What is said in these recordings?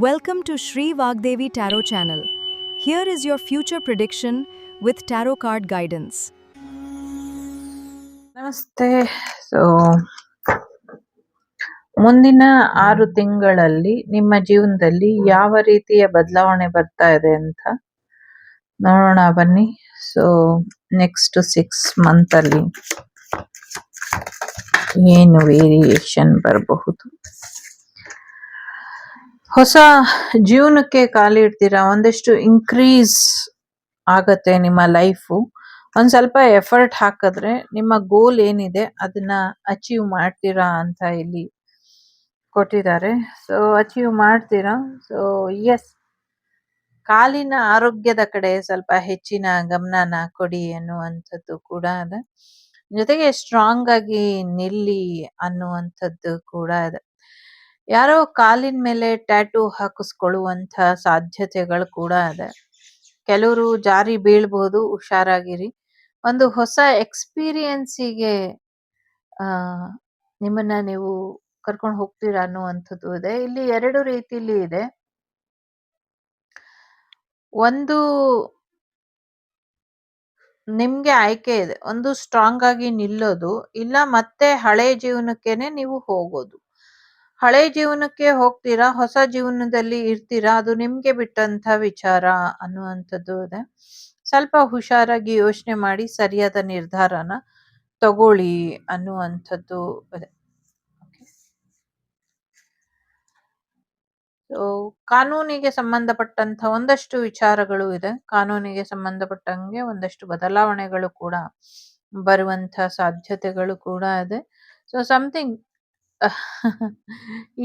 Welcome to Shri Vagdevi Tarot channel. Here is your future prediction with tarot card guidance. ನಮಸ್ತೆ. So ಮುಂದಿನ 6 ತಿಂಗಳಲ್ಲಿ ನಿಮ್ಮ ಜೀವನದಲ್ಲಿ ಯಾವ ರೀತಿಯ ಬದಲಾವಣೆ ಬರ್ತಾ ಇದೆ ಅಂತ ನೋಡೋಣ ಬನ್ನಿ. ಸೊ ನೆಕ್ಸ್ಟ್ 6 ಮಂತ್ ಅಲ್ಲಿ ಏನು ವೇರಿಯೇಷನ್ ಬರಬಹುದು. ಹೊಸ ಜೀವನಕ್ಕೆ ಕಾಲಿಡ್ತೀರಾ, ಒಂದಷ್ಟು ಇನ್ಕ್ರೀಸ್ ಆಗತ್ತೆ ನಿಮ್ಮ ಲೈಫು. ಒಂದ್ ಸ್ವಲ್ಪ ಎಫರ್ಟ್ ಹಾಕಿದ್ರೆ ನಿಮ್ಮ ಗೋಲ್ ಏನಿದೆ ಅದನ್ನ ಅಚೀವ್ ಮಾಡ್ತೀರಾ ಅಂತ ಇಲ್ಲಿ ಕೊಟ್ಟಿದ್ದಾರೆ. ಸೊ ಅಚೀವ್ ಮಾಡ್ತೀರಾ. ಸೊ ಎಸ್, ಕಾಲಿನ ಆರೋಗ್ಯದ ಕಡೆ ಸ್ವಲ್ಪ ಹೆಚ್ಚಿನ ಗಮನನ ಕೊಡಿ ಅನ್ನುವಂಥದ್ದು ಕೂಡ ಇದೆ. ಜೊತೆಗೆ ಸ್ಟ್ರಾಂಗ್ ಆಗಿ ನಿಲ್ಲಿ ಅನ್ನುವಂಥದ್ದು ಕೂಡ ಇದೆ. ಯಾರೋ ಕಾಲಿನ ಮೇಲೆ ಟ್ಯಾಟೂ ಹಾಕಿಸ್ಕೊಳ್ಳುವಂತ ಸಾಧ್ಯತೆಗಳು ಕೂಡ ಇದೆ. ಕೆಲವರು ಜಾರಿ ಬೀಳ್ಬಹುದು, ಹುಷಾರಾಗಿರಿ. ಒಂದು ಹೊಸ ಎಕ್ಸ್ಪೀರಿಯನ್ಸಿಗೆ ನಿಮ್ಮನ್ನ ನೀವು ಕರ್ಕೊಂಡು ಹೋಗ್ತೀರಾ ಅನ್ನುವಂಥದ್ದು ಇದೆ. ಇಲ್ಲಿ 2 ರೀತಿಲಿ ಇದೆ. ಒಂದು, ನಿಮ್ಗೆ ಆಯ್ಕೆ ಇದೆ. ಒಂದು ಸ್ಟ್ರಾಂಗ್ ಆಗಿ ನಿಲ್ಲೋದು, ಇಲ್ಲ ಮತ್ತೆ ಹಳೆ ಜೀವನಕ್ಕೇನೆ ನೀವು ಹೋಗೋದು. ಹಳೆ ಜೀವನಕ್ಕೆ ಹೋಗ್ತೀರಾ, ಹೊಸ ಜೀವನದಲ್ಲಿ ಇರ್ತೀರಾ, ಅದು ನಿಮ್ಗೆ ಬಿಟ್ಟಂತ ವಿಚಾರ ಅನ್ನುವಂಥದ್ದು ಇದೆ. ಸ್ವಲ್ಪ ಹುಷಾರಾಗಿ ಯೋಚನೆ ಮಾಡಿ ಸರಿಯಾದ ನಿರ್ಧಾರನ ತಗೊಳ್ಳಿ ಅನ್ನುವಂಥದ್ದು ಇದೆ. ಸೊ ಕಾನೂನಿಗೆ ಸಂಬಂಧಪಟ್ಟಂತ ಒಂದಷ್ಟು ವಿಚಾರಗಳು ಇದೆ. ಕಾನೂನಿಗೆ ಸಂಬಂಧಪಟ್ಟಂಗೆ ಒಂದಷ್ಟು ಬದಲಾವಣೆಗಳು ಕೂಡ ಬರುವಂತ ಸಾಧ್ಯತೆಗಳು ಕೂಡ ಇದೆ. ಸೊ ಸಮಥಿಂಗ್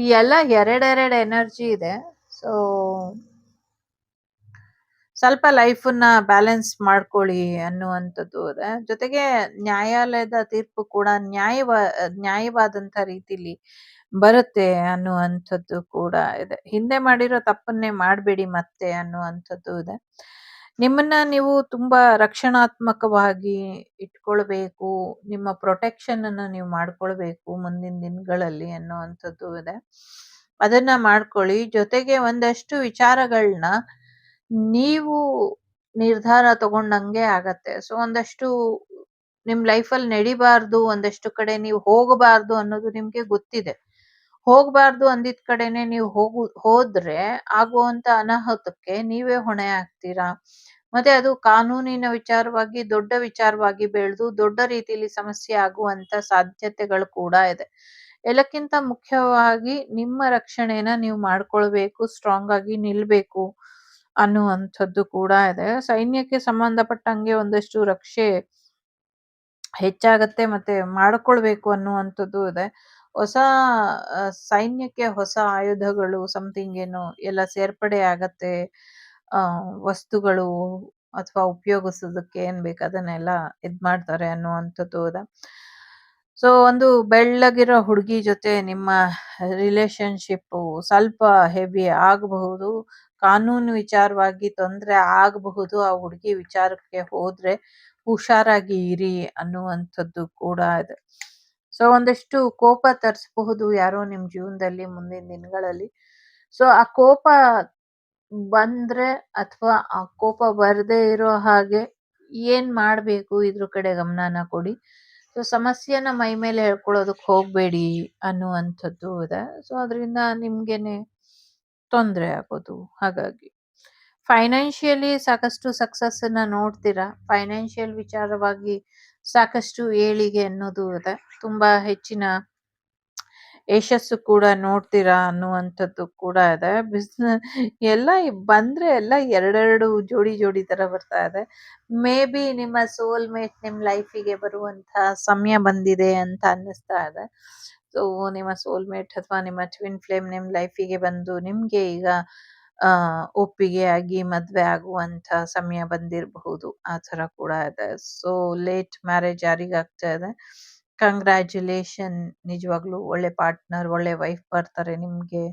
ಈ ಎಲ್ಲ ಎರಡೆರಡು ಎನರ್ಜಿ ಇದೆ. ಸೊ ಸ್ವಲ್ಪ ಲೈಫನ್ನ ಬ್ಯಾಲೆನ್ಸ್ ಮಾಡ್ಕೊಳ್ಳಿ ಅನ್ನುವಂಥದ್ದು ಇದೆ. ಜೊತೆಗೆ ನ್ಯಾಯಾಲಯದ ತೀರ್ಪು ಕೂಡ ನ್ಯಾಯವಾದಂತ ರೀತಿಲಿ ಬರುತ್ತೆ ಅನ್ನುವಂಥದ್ದು ಕೂಡ ಇದೆ. ಹಿಂದೆ ಮಾಡಿರೋ ತಪ್ಪನ್ನೇ ಮಾಡಬೇಡಿ ಮತ್ತೆ ಅನ್ನುವಂಥದ್ದು ಇದೆ. ನಿಮ್ಮನ್ನ ನೀವು ತುಂಬಾ ರಕ್ಷಣಾತ್ಮಕವಾಗಿ ಇಟ್ಕೊಳ್ಬೇಕು, ನಿಮ್ಮ ಪ್ರೊಟೆಕ್ಷನ್ ಅನ್ನ ನೀವು ಮಾಡ್ಕೊಳ್ಬೇಕು ಮುಂದಿನ ದಿನಗಳಲ್ಲಿ ಅನ್ನುವಂಥದ್ದು ಇದೆ. ಅದನ್ನ ಮಾಡ್ಕೊಳ್ಳಿ. ಜೊತೆಗೆ ಒಂದಷ್ಟು ವಿಚಾರಗಳನ್ನ ನೀವು ನಿರ್ಧಾರ ತಗೊಂಡಂಗೆ ಆಗತ್ತೆ. ಸೊ ಒಂದಷ್ಟು ನಿಮ್ ಲೈಫಲ್ಲಿ ನಡಿಬಾರ್ದು, ಒಂದಷ್ಟು ಕಡೆ ನೀವು ಹೋಗಬಾರ್ದು ಅನ್ನೋದು ನಿಮ್ಗೆ ಗೊತ್ತಿದೆ. ಹೋಗ್ಬಾರ್ದು ಅಂದಿದ್ ಕಡೆನೆ ನೀವು ಹೋದ್ರೆ ಆಗುವಂತ ಅನಾಹುತಕ್ಕೆ ನೀವೇ ಹೊಣೆ ಆಗ್ತೀರಾ. ಮತ್ತೆ ಅದು ಕಾನೂನಿನ ವಿಚಾರವಾಗಿ ದೊಡ್ಡ ವಿಚಾರವಾಗಿ ಬೆಳೆದು ದೊಡ್ಡ ರೀತಿಯಲ್ಲಿ ಸಮಸ್ಯೆ ಆಗುವಂತ ಸಾಧ್ಯತೆಗಳು ಕೂಡ ಇದೆ. ಎಲ್ಲಕ್ಕಿಂತ ಮುಖ್ಯವಾಗಿ ನಿಮ್ಮ ರಕ್ಷಣೆನ ನೀವು ಮಾಡ್ಕೊಳ್ಬೇಕು, ಸ್ಟ್ರಾಂಗ್ ಆಗಿ ನಿಲ್ಬೇಕು ಅನ್ನುವಂಥದ್ದು ಕೂಡ ಇದೆ. ಸೈನ್ಯಕ್ಕೆ ಸಂಬಂಧಪಟ್ಟಂಗೆ ಒಂದಷ್ಟು ರಕ್ಷೆ ಹೆಚ್ಚಾಗತ್ತೆ, ಮತ್ತೆ ಮಾಡ್ಕೊಳ್ಬೇಕು ಅನ್ನುವಂಥದ್ದು ಇದೆ. ಹೊಸ ಸೈನ್ಯಕ್ಕೆ ಹೊಸ ಆಯುಧಗಳು ಸಮಥಿಂಗ್ ಏನು ಎಲ್ಲ ಸೇರ್ಪಡೆ ಆಗತ್ತೆ. ವಸ್ತುಗಳು ಅಥವಾ ಉಪಯೋಗಿಸೋದಕ್ಕೆ ಏನ್ ಬೇಕು ಅದನ್ನೆಲ್ಲ ಇದ್ ಮಾಡ್ತಾರೆ ಅನ್ನುವಂಥದ್ದು ಇದೆ. ಸೊ ಒಂದು ಬೆಳ್ಳಗಿರೋ ಹುಡುಗಿ ಜೊತೆ ನಿಮ್ಮ ರಿಲೇಶನ್ಶಿಪ್ ಸ್ವಲ್ಪ ಹೆವಿ ಆಗಬಹುದು. ಕಾನೂನು ವಿಚಾರವಾಗಿ ತೊಂದರೆ ಆಗಬಹುದು. ಆ ಹುಡುಗಿ ವಿಚಾರಕ್ಕೆ ಹೋದ್ರೆ ಹುಷಾರಾಗಿ ಇರಿ ಅನ್ನುವಂಥದ್ದು ಕೂಡ ಇದೆ. ಸೊ ಒಂದಷ್ಟು ಕೋಪ ತರಿಸಬಹುದು ಯಾರೋ ನಿಮ್ ಜೀವನದಲ್ಲಿ ಮುಂದಿನ ದಿನಗಳಲ್ಲಿ. ಸೊ ಆ ಕೋಪ ಬಂದ್ರೆ ಅಥವಾ ಆ ಕೋಪ ಬರ್ದೇ ಇರೋ ಹಾಗೆ ಏನ್ ಮಾಡ್ಬೇಕು ಇದ್ರ ಕಡೆ ಗಮನನ ಕೊಡಿ. ಸೊ ಸಮಸ್ಯೆನ ಮೈ ಮೇಲೆ ಹೇಳ್ಕೊಳ್ಳೋದಕ್ ಹೋಗ್ಬೇಡಿ ಅನ್ನುವಂಥದ್ದು ಇದೆ. ಸೊ ಅದರಿಂದ ನಿಮ್ಗೆನೆ ತೊಂದರೆ ಆಗೋದು. ಹಾಗಾಗಿ ಫೈನಾನ್ಷಿಯಲಿ ಸಾಕಷ್ಟು ಸಕ್ಸಸ್ ಅನ್ನ ನೋಡ್ತೀರಾ. ಫೈನಾನ್ಷಿಯಲ್ ವಿಚಾರವಾಗಿ ಸಾಕಷ್ಟು ಏಳಿಗೆ ಅನ್ನೋದು ಇದೆ. ತುಂಬಾ ಹೆಚ್ಚಿನ ಯಶಸ್ಸು ಕೂಡ ನೋಡ್ತೀರಾ ಅನ್ನುವಂಥದ್ದು ಕೂಡ ಇದೆ. ಬಿಸ್ನೆಸ್ ಎಲ್ಲ ಬಂದ್ರೆ ಎಲ್ಲ ಎರಡೆರಡು ಜೋಡಿ ತರ ಬರ್ತಾ ಇದೆ. ಮೇ ಬಿ ನಿಮ್ಮ ಸೋಲ್ಮೇಟ್ ನಿಮ್ ಲೈಫಿಗೆ ಬರುವಂತ ಸಮಯ ಬಂದಿದೆ ಅಂತ ಅನ್ನಿಸ್ತಾ ಇದೆ. ಸೊ ನಿಮ್ಮ ಸೋಲ್ಮೇಟ್ ಅಥವಾ ನಿಮ್ಮ ಟ್ವಿನ್ ಫ್ಲೇಮ್ ನಿಮ್ ಲೈಫಿಗೆ ಬಂದು ನಿಮ್ಗೆ ಈಗ ಒಪ್ಪಿಗೆ ಆಗಿ ಮದ್ವೆ ಆಗುವಂತ ಸಮಯ ಬಂದಿರಬಹುದು. ಆ ತರ ಕೂಡ ಇದೆ. ಸೊ ಲೇಟ್ ಮ್ಯಾರೇಜ್ ಯಾರಿಗಾಗ್ತಾ ಇದೆ, ಕಂಗ್ರ್ಯಾಚುಲೇಷನ್. ನಿಜವಾಗ್ಲೂ ಒಳ್ಳೆ ಪಾರ್ಟ್ನರ್, ಒಳ್ಳೆ ವೈಫ್ ಬರ್ತಾರೆ ನಿಮ್ಗೆ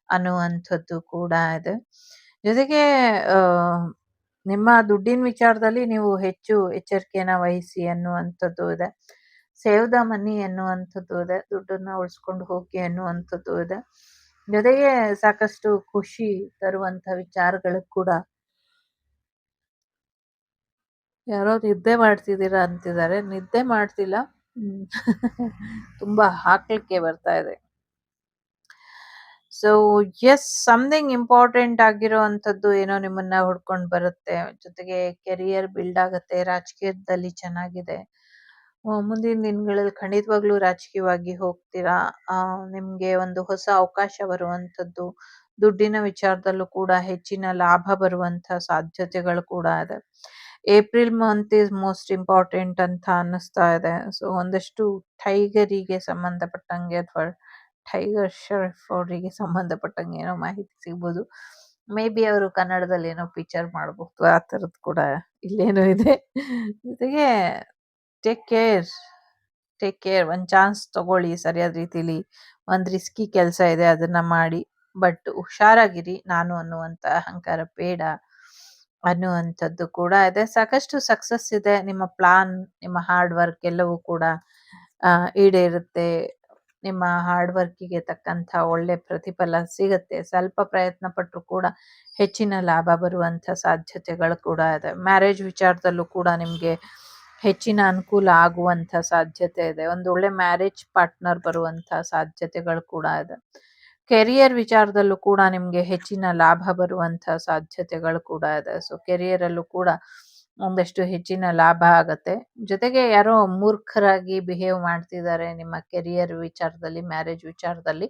ಅನ್ನುವಂಥದ್ದು ಕೂಡ ಇದೆ. ಜೊತೆಗೆ ನಿಮ್ಮ ದುಡ್ಡಿನ ವಿಚಾರದಲ್ಲಿ ನೀವು ಹೆಚ್ಚು ಎಚ್ಚರಿಕೆನ ವಹಿಸಿ ಅನ್ನುವಂಥದ್ದು ಇದೆ. ಸೇವ್ ದ ಮನಿ ಅನ್ನುವಂಥದ್ದು ಇದೆ. ದುಡ್ಡನ್ನ ಉಳಿಸ್ಕೊಂಡು ಹೋಗಿ ಅನ್ನುವಂಥದ್ದು ಇದೆ. ಜೊತೆಗೆ ಸಾಕಷ್ಟು ಖುಷಿ ತರುವಂತ ವಿಚಾರಗಳು ಕೂಡ. ಯಾರೋ ನಿದ್ದೆ ಮಾಡ್ತಿದ್ದೀರಾ ಅಂತಿದ್ದಾರೆ. ನಿದ್ದೆ ಮಾಡ್ತಿಲ್ಲ. ಹ್ಮ್. ತುಂಬಾ ಹಾಕ್ಲಿಕ್ಕೆ ಬರ್ತಾ ಇದೆ. ಸೊ ಎಸ್, ಸಮಥಿಂಗ್ ಇಂಪಾರ್ಟೆಂಟ್ ಆಗಿರೋವಂಥದ್ದು ಏನೋ ನಿಮ್ಮನ್ನ ಹುಡ್ಕೊಂಡು ಬರುತ್ತೆ. ಜೊತೆಗೆ ಕೆರಿಯರ್ ಬಿಲ್ಡ್ ಆಗತ್ತೆ. ರಾಜಕೀಯದಲ್ಲಿ ಚೆನ್ನಾಗಿದೆ. ಮುಂದಿನ ದಿನಗಳಲ್ಲಿ ಖಂಡಿತವಾಗ್ಲೂ ರಾಜಕೀಯವಾಗಿ ಹೋಗ್ತೀರಾ. ನಿಮ್ಗೆ ಒಂದು ಹೊಸ ಅವಕಾಶ ಬರುವಂಥದ್ದು, ದುಡ್ಡಿನ ವಿಚಾರದಲ್ಲೂ ಕೂಡ ಹೆಚ್ಚಿನ ಲಾಭ ಬರುವಂಥ ಸಾಧ್ಯತೆಗಳು ಕೂಡ ಇದೆ. April month is most important ಅಂತ ಅನ್ನಿಸ್ತಾ ಇದೆ. ಸೊ ಒಂದಷ್ಟು ಟೈಗರಿಗೆ ಸಂಬಂಧಪಟ್ಟಂಗೆ ಅಥವಾ ಟೈಗರ್ ಶ್ರಾಫ್ ಅವರಿಗೆ ಸಂಬಂಧಪಟ್ಟಂಗೆ ಏನೋ ಮಾಹಿತಿ ಸಿಗ್ಬೋದು. ಮೇ ಬಿ ಅವರು ಕನ್ನಡದಲ್ಲಿ ಏನೋ ಪಿಕ್ಚರ್ ಮಾಡಬಹುದು, ಆ ಥರದ್ದು ಕೂಡ ಇಲ್ಲೇನೋ ಇದೆ. ಜೊತೆಗೆ ಟೇಕ್ ಕೇರ್, ಟೇಕ್ ಕೇರ್. ಒಂದು ಚಾನ್ಸ್ ತಗೊಳ್ಳಿ ಸರಿಯಾದ ರೀತಿಲಿ. ಒಂದು ರಿಸ್ಕಿ ಕೆಲಸ ಇದೆ, ಅದನ್ನ ಮಾಡಿ. ಬಟ್ ಹುಷಾರಾಗಿರಿ. ನಾನು ಅನ್ನುವಂಥ ಅಹಂಕಾರ ಬೇಡ ಅನ್ನುವಂಥದ್ದು ಕೂಡ ಇದೆ. ಸಾಕಷ್ಟು ಸಕ್ಸಸ್ ಇದೆ. ನಿಮ್ಮ ಪ್ಲಾನ್, ನಿಮ್ಮ ಹಾರ್ಡ್ ವರ್ಕ್ ಎಲ್ಲವೂ ಕೂಡ ಈಡೇರುತ್ತೆ. ನಿಮ್ಮ ಹಾರ್ಡ್ ವರ್ಕಿಗೆ ತಕ್ಕಂಥ ಒಳ್ಳೆ ಪ್ರತಿಫಲ ಸಿಗುತ್ತೆ. ಸ್ವಲ್ಪ ಪ್ರಯತ್ನ ಪಟ್ಟರು ಕೂಡ ಹೆಚ್ಚಿನ ಲಾಭ ಬರುವಂಥ ಸಾಧ್ಯತೆಗಳು ಕೂಡ ಇದೆ. ಮ್ಯಾರೇಜ್ ವಿಚಾರದಲ್ಲೂ ಕೂಡ ನಿಮಗೆ ಹೆಚ್ಚಿನ ಅನುಕೂಲ ಆಗುವಂಥ ಸಾಧ್ಯತೆ ಇದೆ. ಒಂದು ಒಳ್ಳೆ ಮ್ಯಾರೇಜ್ ಪಾರ್ಟ್ನರ್ ಬರುವಂಥ ಸಾಧ್ಯತೆಗಳು ಕೂಡ ಇದೆ. ಕೆರಿಯರ್ ವಿಚಾರದಲ್ಲೂ ಕೂಡ ನಿಮಗೆ ಹೆಚ್ಚಿನ ಲಾಭ ಬರುವಂಥ ಸಾಧ್ಯತೆಗಳು ಕೂಡ ಇದೆ. ಸೊ ಕೆರಿಯರಲ್ಲೂ ಕೂಡ ಒಂದಷ್ಟು ಹೆಚ್ಚಿನ ಲಾಭ ಆಗತ್ತೆ. ಜೊತೆಗೆ ಯಾರೋ ಮೂರ್ಖರಾಗಿ ಬಿಹೇವ್ ಮಾಡ್ತಿದ್ದಾರೆ ನಿಮ್ಮ ಕೆರಿಯರ್ ವಿಚಾರದಲ್ಲಿ, ಮ್ಯಾರೇಜ್ ವಿಚಾರದಲ್ಲಿ.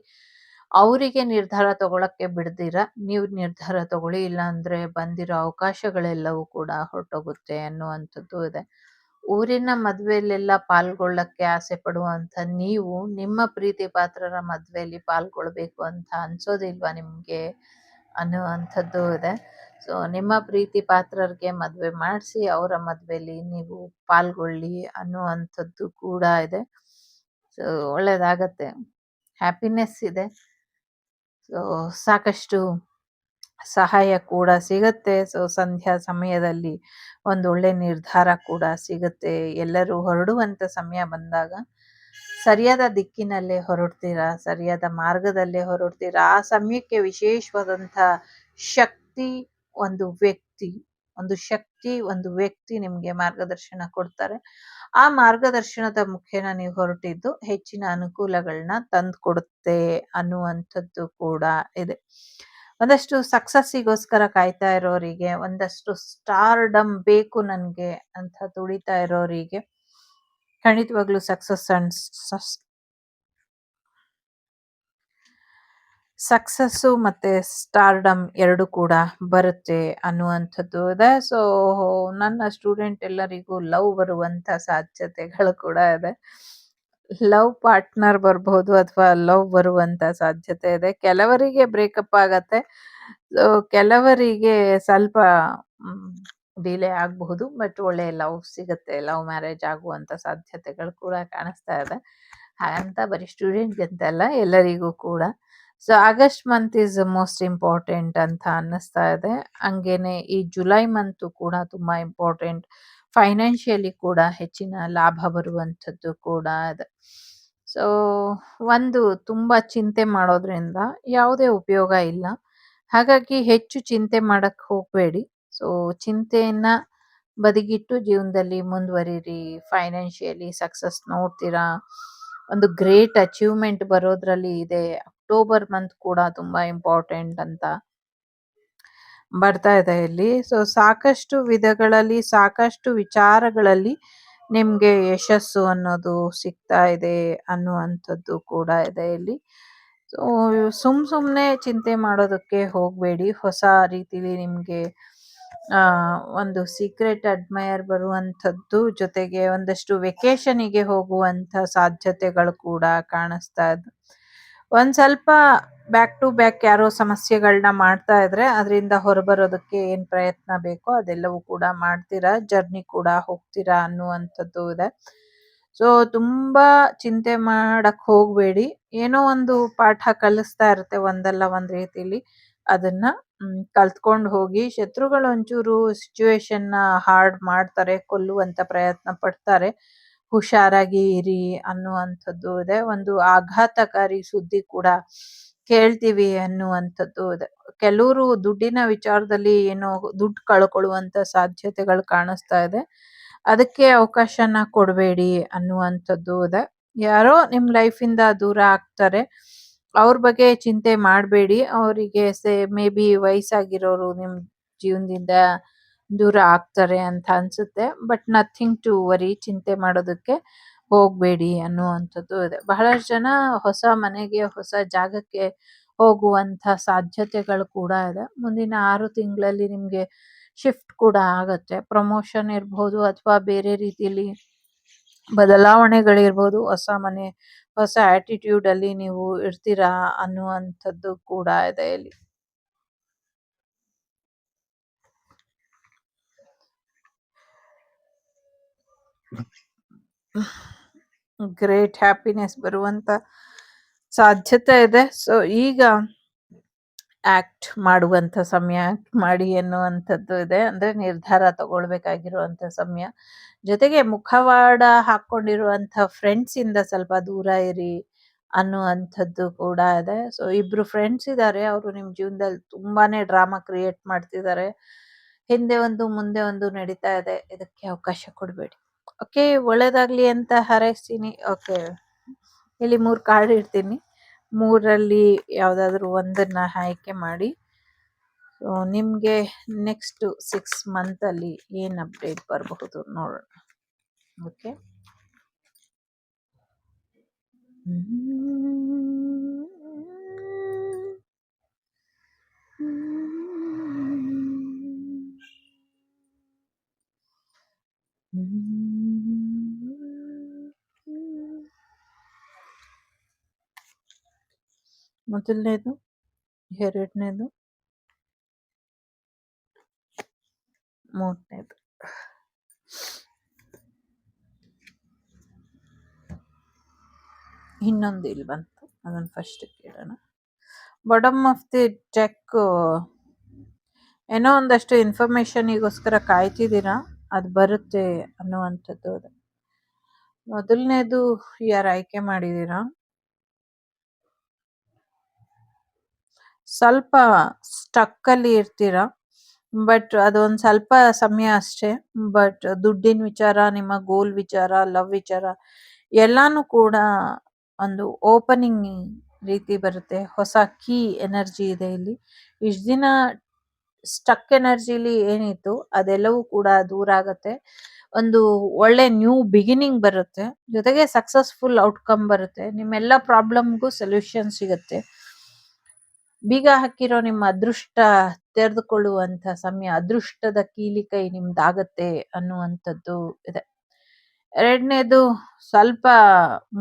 ಅವರಿಗೆ ನಿರ್ಧಾರ ತಗೊಳಕ್ಕೆ ಬಿಡ್ದಿರ ನೀವು ನಿರ್ಧಾರ ತಗೊಳ್ಳಿ. ಇಲ್ಲ ಅಂದ್ರೆ ಬಂದಿರೋ ಅವಕಾಶಗಳೆಲ್ಲವೂ ಕೂಡ ಹೊರಟೋಗುತ್ತೆ ಅನ್ನುವಂಥದ್ದು ಇದೆ. ಊರಿನ ಮದ್ವೆಲೆಲ್ಲ ಪಾಲ್ಗೊಳ್ಳಕ್ಕೆ ಆಸೆ ಪಡುವಂಥ ನೀವು ನಿಮ್ಮ ಪ್ರೀತಿ ಪಾತ್ರರ ಮದ್ವೆಯಲ್ಲಿ ಪಾಲ್ಗೊಳ್ಬೇಕು ಅಂತ ಅನ್ಸೋದಿಲ್ವಾ ನಿಮ್ಗೆ ಅನ್ನುವಂಥದ್ದು ಇದೆ. ಸೊ ನಿಮ್ಮ ಪ್ರೀತಿ ಪಾತ್ರರಿಗೆ ಮದ್ವೆ ಮಾಡಿಸಿ ಅವರ ಮದ್ವೆಯಲ್ಲಿ ನೀವು ಪಾಲ್ಗೊಳ್ಳಿ ಅನ್ನುವಂಥದ್ದು ಕೂಡ ಇದೆ. ಸೊ ಒಳ್ಳೇದಾಗತ್ತೆ. ಹ್ಯಾಪಿನೆಸ್ ಇದೆ. ಸೊ ಸಾಕಷ್ಟು ಸಹಾಯ ಕೂಡ ಸಿಗತ್ತೆ. ಸೊ ಸಂಧ್ಯಾ ಸಮಯದಲ್ಲಿ ಒಂದೊಳ್ಳೆ ನಿರ್ಧಾರ ಕೂಡ ಸಿಗತ್ತೆ. ಎಲ್ಲರೂ ಹೊರಡುವಂಥ ಸಮಯ ಬಂದಾಗ ಸರಿಯಾದ ದಿಕ್ಕಿನಲ್ಲೇ ಹೊರಡ್ತೀರಾ, ಸರಿಯಾದ ಮಾರ್ಗದಲ್ಲೇ ಹೊರಡ್ತೀರಾ. ಆ ಸಮಯಕ್ಕೆ ವಿಶೇಷವಾದಂಥ ಶಕ್ತಿ, ಒಂದು ವ್ಯಕ್ತಿ ಒಂದು ವ್ಯಕ್ತಿ ನಿಮ್ಗೆ ಮಾರ್ಗದರ್ಶನ ಕೊಡ್ತಾರೆ. ಆ ಮಾರ್ಗದರ್ಶನದ ಮುಖೇನ ನೀವು ಹೊರಟಿದ್ದು ಹೆಚ್ಚಿನ ಅನುಕೂಲಗಳನ್ನ ತಂದುಕೊಡುತ್ತೆ ಅನ್ನುವಂಥದ್ದು ಕೂಡ ಇದೆ. ಒಂದಷ್ಟು ಸಕ್ಸಸ್ಸಿಗೋಸ್ಕರ ಕಾಯ್ತಾ ಇರೋರಿಗೆ, ಒಂದಷ್ಟು ಸ್ಟಾರ್ಡಮ್ ಬೇಕು ನನಗೆ ಅಂತ ತುಡಿತಾ ಇರೋರಿಗೆ ಖಂಡಿತವಾಗ್ಲೂ ಸಕ್ಸಸ್ಸು ಮತ್ತೆ ಸ್ಟಾರ್ಡಮ್ ಎರಡು ಕೂಡ ಬರುತ್ತೆ ಅನ್ನುವಂಥದ್ದು ಇದೆ. ಸೊ ನನ್ನ ಸ್ಟೂಡೆಂಟ್ ಎಲ್ಲರಿಗೂ ಲವ್ ಬರುವಂಥ ಸಾಧ್ಯತೆಗಳು ಕೂಡ ಇದೆ. ಲವ್ ಪಾರ್ಟ್ನರ್ ಬರ್ಬಹುದು ಅಥವಾ ಲವ್ ಬರುವಂಥ ಸಾಧ್ಯತೆ ಇದೆ. ಕೆಲವರಿಗೆ ಬ್ರೇಕಪ್ ಆಗತ್ತೆ. ಸೊ ಕೆಲವರಿಗೆ ಸ್ವಲ್ಪ ಡಿಲೇ ಆಗಬಹುದು. ಬಟ್ ಒಳ್ಳೆ ಲವ್ ಸಿಗುತ್ತೆ. ಲವ್ ಮ್ಯಾರೇಜ್ ಆಗುವಂಥ ಸಾಧ್ಯತೆಗಳು ಕೂಡ ಕಾಣಿಸ್ತಾ ಇದೆ. ಹಾಗಂತ ಬರೀ ಸ್ಟೂಡೆಂಟ್ಗೆ ಅಂತ ಅಲ್ಲ, ಎಲ್ಲರಿಗೂ ಕೂಡ. So August month is most important ಅಂತ ಅನ್ನಿಸ್ತಾ ಇದೆ. ಹಂಗೇನೆ ಈ ಜುಲೈ ಮಂತು ಕೂಡ ತುಂಬಾ ಇಂಪಾರ್ಟೆಂಟ್. ಫೈನಾನ್ಷಿಯಲಿ ಕೂಡ ಹೆಚ್ಚಿನ ಲಾಭ ಬರುವಂಥದ್ದು ಕೂಡ ಇದೆ. ಸೊ ಒಂದು ತುಂಬಾ ಚಿಂತೆ ಮಾಡೋದ್ರಿಂದ ಯಾವುದೇ ಉಪಯೋಗ ಇಲ್ಲ. ಹಾಗಾಗಿ ಹೆಚ್ಚು ಚಿಂತೆ ಮಾಡಕ್ ಹೋಗಬೇಡಿ. ಸೊ ಚಿಂತೆಯನ್ನ ಬದಿಗಿಟ್ಟು ಜೀವನದಲ್ಲಿ ಮುಂದುವರಿರಿ. ಫೈನಾನ್ಷಿಯಲಿ ಸಕ್ಸಸ್ ನೋಡ್ತೀರಾ. ಒಂದು ಗ್ರೇಟ್ ಅಚೀವ್ಮೆಂಟ್ ಬರೋದ್ರಲ್ಲಿ ಇದೆ. ಅಕ್ಟೋಬರ್ ಮಂತ್ ಕೂಡ ತುಂಬಾ ಇಂಪಾರ್ಟೆಂಟ್ ಅಂತ ಬರ್ತಾ ಇದೆ ಇಲ್ಲಿ. ಸೊ ಸಾಕಷ್ಟು ವಿಧಗಳಲ್ಲಿ, ಸಾಕಷ್ಟು ವಿಚಾರಗಳಲ್ಲಿ ನಿಮ್ಗೆ ಯಶಸ್ಸು ಅನ್ನೋದು ಸಿಗ್ತಾ ಇದೆ ಅನ್ನುವಂಥದ್ದು ಕೂಡ ಇದೆ ಇಲ್ಲಿ. ಸೊ ಸುಮ್ನೆ ಚಿಂತೆ ಮಾಡೋದಕ್ಕೆ ಹೋಗಬೇಡಿ. ಹೊಸ ರೀತಿಲಿ ನಿಮ್ಗೆ ಒಂದು ಸೀಕ್ರೆಟ್ ಅಡ್ಮೈರ್ ಬರುವಂಥದ್ದು, ಜೊತೆಗೆ ಒಂದಷ್ಟು ವೆಕೇಶನಿಗೆ ಹೋಗುವಂಥ ಸಾಧ್ಯತೆಗಳು ಕೂಡ ಕಾಣಿಸ್ತಾ ಇದೆ. ಒಂದ್ ಸ್ವಲ್ಪ ಬ್ಯಾಕ್ ಟು ಬ್ಯಾಕ್ ಯಾರೋ ಸಮಸ್ಯೆಗಳನ್ನ ಮಾಡ್ತಾ ಇದ್ರೆ ಅದರಿಂದ ಹೊರಬರೋದಕ್ಕೆ ಏನ್ ಪ್ರಯತ್ನ ಬೇಕೋ ಅದೆಲ್ಲವೂ ಕೂಡ ಮಾಡ್ತೀರಾ. ಜರ್ನಿ ಕೂಡ ಹೋಗ್ತೀರಾ ಅನ್ನುವಂಥದ್ದು ಇದೆ. ಸೊ ತುಂಬಾ ಚಿಂತೆ ಮಾಡಕ್ ಹೋಗ್ಬೇಡಿ. ಏನೋ ಒಂದು ಪಾಠ ಕಲಿಸ್ತಾ ಇರುತ್ತೆ ಒಂದಲ್ಲ ಒಂದ್ ರೀತಿಲಿ. ಅದನ್ನ ಕಲ್ತ್ಕೊಂಡು ಹೋಗಿ. ಶತ್ರುಗಳು ಒಂಚೂರು ಸಿಚುವೇಶನ್ನ ಹಾರ್ಡ್ ಮಾಡ್ತಾರೆ, ಕೊಲ್ಲುವಂತ ಪ್ರಯತ್ನ ಪಡ್ತಾರೆ. ಹುಷಾರಾಗಿ ಇರಿ ಅನ್ನುವಂಥದ್ದು ಇದೆ. ಒಂದು ಆಘಾತಕಾರಿ ಸುದ್ದಿ ಕೂಡ ಕೇಳ್ತೀವಿ ಅನ್ನುವಂಥದ್ದು ಇದೆ. ಕೆಲವರು ದುಡ್ಡಿನ ವಿಚಾರದಲ್ಲಿ ಏನೋ ದುಡ್ಡು ಕಳ್ಕೊಳ್ಳುವಂತ ಸಾಧ್ಯತೆಗಳು ಕಾಣಿಸ್ತಾ ಇದೆ. ಅದಕ್ಕೆ ಅವಕಾಶನ ಕೊಡಬೇಡಿ ಅನ್ನುವಂಥದ್ದು ಇದೆ. ಯಾರೋ ನಿಮ್ ಲೈಫಿಂದ ದೂರ ಆಗ್ತಾರೆ. ಅವ್ರ ಬಗ್ಗೆ ಚಿಂತೆ ಮಾಡಬೇಡಿ. ಅವರಿಗೆ ಮೇ ಬಿ ವಯಸ್ಸಾಗಿರೋರು ನಿಮ್ ಜೀವನದಿಂದ ದೂರ ಆಗ್ತಾರೆ ಅಂತ ಅನ್ಸುತ್ತೆ. ಬಟ್ ನಥಿಂಗ್ ಟು ವರಿ, ಚಿಂತೆ ಮಾಡೋದಕ್ಕೆ ಹೋಗ್ಬೇಡಿ ಅನ್ನುವಂಥದ್ದು ಇದೆ. ಬಹಳಷ್ಟು ಜನ ಹೊಸ ಮನೆಗೆ, ಹೊಸ ಜಾಗಕ್ಕೆ ಹೋಗುವಂಥ ಸಾಧ್ಯತೆಗಳು ಕೂಡ ಇದೆ. ಮುಂದಿನ 6 ತಿಂಗಳಲ್ಲಿ ನಿಮ್ಗೆ ಶಿಫ್ಟ್ ಕೂಡ ಆಗತ್ತೆ. ಪ್ರಮೋಷನ್ ಇರ್ಬಹುದು ಅಥವಾ ಬೇರೆ ರೀತಿಯಲ್ಲಿ ಬದಲಾವಣೆಗಳಿರ್ಬೋದು. ಹೊಸ ಮನೆ, ಹೊಸ ಆಟಿಟ್ಯೂಡ್ ಅಲ್ಲಿ ನೀವು ಇರ್ತೀರಾ ಅನ್ನುವಂಥದ್ದು ಕೂಡ ಇದೆ ಇಲ್ಲಿ. ಗ್ರೇಟ್ ಹ್ಯಾಪಿನೆಸ್ ಬರುವಂತ ಸಾಧ್ಯತೆ ಇದೆ. ಸೊ ಈಗ ಆಕ್ಟ್ ಮಾಡುವಂತ ಸಮಯ, ಆಕ್ಟ್ ಮಾಡಿ ಎನ್ನುವಂಥದ್ದು ಇದೆ. ಅಂದ್ರೆ ನಿರ್ಧಾರ ತಗೊಳ್ಬೇಕಾಗಿರುವಂತ ಸಮಯ. ಜೊತೆಗೆ ಮುಖವಾಡ ಹಾಕೊಂಡಿರುವಂತ ಫ್ರೆಂಡ್ಸ್ ಇಂದ ಸ್ವಲ್ಪ ದೂರ ಇರಿ ಅನ್ನುವಂಥದ್ದು ಕೂಡ ಇದೆ. ಸೊ ಇಬ್ರು ಫ್ರೆಂಡ್ಸ್ ಇದ್ದಾರೆ, ಅವರು ನಿಮ್ ಜೀವನದಲ್ಲಿ ತುಂಬಾನೇ ಡ್ರಾಮಾ ಕ್ರಿಯೇಟ್ ಮಾಡ್ತಿದ್ದಾರೆ. ಹಿಂದೆ ಒಂದು ಮುಂದೆ ಒಂದು ನಡೀತಾ ಇದೆ. ಇದಕ್ಕೆ ಅವಕಾಶ ಕೊಡಬೇಡಿ. ಓಕೆ, ಒಳ್ಳೇದಾಗ್ಲಿ ಅಂತ ಹಾರೈಸ್ತೀನಿ. ಓಕೆ, ಇಲ್ಲಿ 3 ಕಾರ್ಡ್ ಇಡ್ತೀನಿ. 3ರಲ್ಲಿ ಯಾವ್ದಾದ್ರು ಒಂದನ್ನ ಆಯ್ಕೆ ಮಾಡಿ. ಸೊ ನಿಮ್ಗೆ ನೆಕ್ಸ್ಟ್ 6 ಮಂತ್ ಅಲ್ಲಿ ಏನ್ ಅಪ್ಡೇಟ್ ಬರಬಹುದು ನೋಡೋಣ. ಓಕೆ, ಮೊದಲನೇದು, ಎರಡನೇದು, ಮೂರನೇದು. ಇನ್ನೊಂದು ಇಲ್ಲಿ ಬಂತು, ಅದನ್ನ ಫಸ್ಟ್ ಕೇಳೋಣ. ಬಾಟಮ್ ಆಫ್ ದಿ ಡೆಕ್ ಏನೋ ಒಂದಷ್ಟು ಇನ್ಫಾರ್ಮೇಶನ್ಗೋಸ್ಕರ ಕಾಯ್ತಿದ್ದೀರಾ, ಅದು ಬರುತ್ತೆ ಅನ್ನುವಂಥದ್ದು. ಮೊದಲನೇದು ಯಾರು ಆಯ್ಕೆ ಮಾಡಿದೀರಾ, ಸ್ವಲ್ಪ ಸ್ಟಕ್ ಅಲ್ಲಿ ಇರ್ತೀರಾ. ಬಟ್ ಅದೊಂದು ಸ್ವಲ್ಪ ಸಮಯ ಅಷ್ಟೇ. ಬಟ್ ದುಡ್ಡಿನ ವಿಚಾರ, ನಿಮ್ಮ ಗೋಲ್ ವಿಚಾರ, ಲವ್ ವಿಚಾರ ಎಲ್ಲಾನು ಕೂಡ ಒಂದು ಓಪನಿಂಗ್ ರೀತಿ ಬರುತ್ತೆ. ಹೊಸ ಕೀ ಎನರ್ಜಿ ಇದೆ ಇಲ್ಲಿ. ಇಷ್ಟ ದಿನ ಸ್ಟಕ್ ಎನರ್ಜಿಲಿ ಏನಿತ್ತು ಅದೆಲ್ಲವೂ ಕೂಡ ದೂರ ಆಗತ್ತೆ. ಒಂದು ಒಳ್ಳೆ ನ್ಯೂ ಬಿಗಿನಿಂಗ್ ಬರುತ್ತೆ. ಜೊತೆಗೆ ಸಕ್ಸಸ್ಫುಲ್ ಔಟ್ಕಮ್ ಬರುತ್ತೆ. ನಿಮ್ಮೆಲ್ಲ ಪ್ರಾಬ್ಲಮ್ಗೂ ಸೊಲ್ಯೂಷನ್ ಸಿಗುತ್ತೆ. ಬೀಗ ಹಾಕಿರೋ ನಿಮ್ಮ ಅದೃಷ್ಟ ತೆರೆದುಕೊಳ್ಳುವಂತ ಸಮಯ, ಅದೃಷ್ಟದ ಕೀಲಿಕೈ ನಿಮ್ದಾಗತ್ತೆ ಅನ್ನುವಂಥದ್ದು ಇದೆ. ಎರಡನೇದು, ಸ್ವಲ್ಪ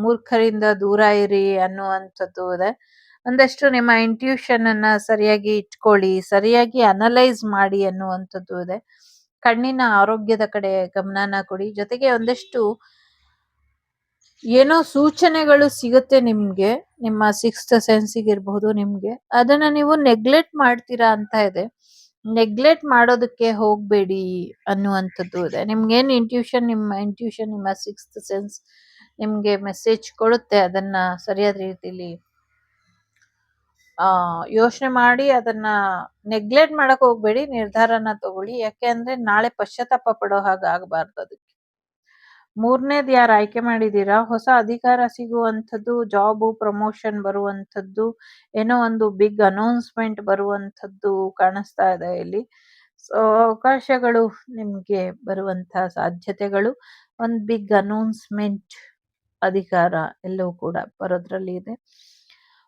ಮೂರ್ಖರಿಂದ ದೂರ ಇರಿ ಅನ್ನುವಂಥದ್ದು ಇದೆ. ಒಂದಷ್ಟು ನಿಮ್ಮ ಇಂಟ್ಯೂಷನ್ ಅನ್ನ ಸರಿಯಾಗಿ ಇಟ್ಕೊಳ್ಳಿ, ಸರಿಯಾಗಿ ಅನಲೈಸ್ ಮಾಡಿ ಅನ್ನುವಂಥದ್ದು ಇದೆ. ಕಣ್ಣಿನ ಆರೋಗ್ಯದ ಕಡೆ ಗಮನನ ಕೊಡಿ. ಜೊತೆಗೆ ಒಂದಷ್ಟು ಏನೋ ಸೂಚನೆಗಳು ಸಿಗುತ್ತೆ ನಿಮ್ಗೆ, ನಿಮ್ಮ 6th ಸೆನ್ಸಿಗೆ ಇರಬಹುದು ನಿಮ್ಗೆ. ಅದನ್ನ ನೀವು ನೆಗ್ಲೆಕ್ಟ್ ಮಾಡ್ತೀರಾ ಅಂತ ಇದೆ. ನೆಗ್ಲೆಕ್ಟ್ ಮಾಡೋದಕ್ಕೆ ಹೋಗ್ಬೇಡಿ ಅನ್ನುವಂಥದ್ದು ಇದೆ. ನಿಮ್ಗೇನ್ ಇಂಟ್ಯೂಷನ್, ನಿಮ್ಮ 6th ಸೆನ್ಸ್ ನಿಮ್ಗೆ ಮೆಸೇಜ್ ಕೊಡುತ್ತೆ, ಅದನ್ನ ಸರಿಯಾದ ರೀತಿಲಿ ಯೋಚನೆ ಮಾಡಿ ಅದನ್ನ ನೆಗ್ಲೆಕ್ಟ್ ಮಾಡಕ್ ಹೋಗ್ಬೇಡಿ. ನಿರ್ಧಾರನ ತಗೊಳ್ಳಿ. ಯಾಕೆ ಅಂದ್ರೆ ನಾಳೆ ಪಶ್ಚಾತ್ತಾಪ ಪಡೋ ಹಾಗೆ ಆಗಬಾರ್ದು. ಅದಕ್ಕೆ ಮೂರನೇದು ಯಾರು ಆಯ್ಕೆ ಮಾಡಿದೀರಾ, ಹೊಸ ಅಧಿಕಾರ ಸಿಗುವಂಥದ್ದು, ಜಾಬು ಪ್ರಮೋಷನ್ ಬರುವಂಥದ್ದು, ಏನೋ ಒಂದು ಬಿಗ್ ಅನೌನ್ಸ್ಮೆಂಟ್ ಬರುವಂಥದ್ದು ಕಾಣಿಸ್ತಾ ಇದೆ ಇಲ್ಲಿ. ಸೊ ಅವಕಾಶಗಳು ನಿಮ್ಗೆ ಬರುವಂತ ಸಾಧ್ಯತೆಗಳು, ಒಂದು ಬಿಗ್ ಅನೌನ್ಸ್ಮೆಂಟ್, ಅಧಿಕಾರ ಎಲ್ಲವೂ ಕೂಡ ಬರೋದ್ರಲ್ಲಿ ಇದೆ.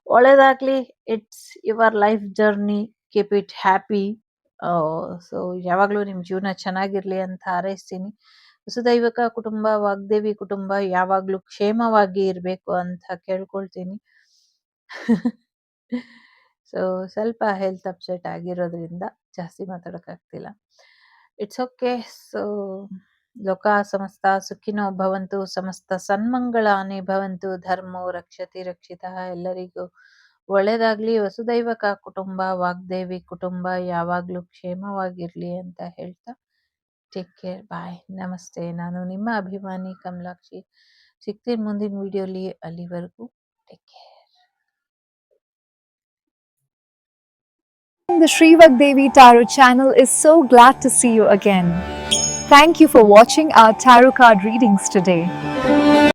ಒಳ್ಳೇದಾಗ್ಲಿ. It's your life journey, keep it happy. So ಯಾವಾಗ್ಲೂ ನಿಮ್ ಜೀವನ ಚೆನ್ನಾಗಿರ್ಲಿ ಅಂತ ಹಾರೈಸ್ತೀನಿ. ವಸುದೈವಕ ಕುಟುಂಬ, ವಾಗ್ದೇವಿ ಕುಟುಂಬ ಯಾವಾಗ್ಲೂ ಕ್ಷೇಮವಾಗಿ ಇರ್ಬೇಕು ಅಂತ ಕೇಳ್ಕೊಳ್ತೀನಿ. ಸೊ ಸ್ವಲ್ಪ ಹೆಲ್ತ್ ಅಪ್ಸೆಟ್ ಆಗಿರೋದ್ರಿಂದ ಜಾಸ್ತಿ ಮಾತಾಡೋಕ್ಕಾಗ್ತಿಲ್ಲ. It's okay. ಸೊ ಲೋಕ ಸಮಸ್ತ ಸುಖಿನೋ ಭವಂತು, ಸಮಸ್ತ ಸನ್ಮಂಗಳಾನಿ ಭವಂತು, ಧರ್ಮೋ ರಕ್ಷತಿ ರಕ್ಷಿತಃ. ಎಲ್ಲರಿಗೂ ಒಳ್ಳೇದಾಗ್ಲಿ. ವಸುದೈವಕ ಕುಟುಂಬ, ವಾಗ್ದೇವಿ ಕುಟುಂಬ ಯಾವಾಗ್ಲೂ ಕ್ಷೇಮವಾಗಿರ್ಲಿ ಅಂತ ಹೇಳ್ತಾ ಟೇಕ್ ಕೇರ್, ಬಾಯ್, ನಮಸ್ತೆ. ನಾನು ನಿಮ್ಮ ಅಭಿಮಾನಿ ಕಮಲಾಕ್ಷಿ. ಸಿಗ್ತೀನಿ ಮುಂದಿನ ವಿಡಿಯೋಲಿ. ಅಲ್ಲಿವರೆಗೂ take care. The Sri Vagdevi Tarot channel is so glad to see you again. Thank you for watching our tarot card readings today.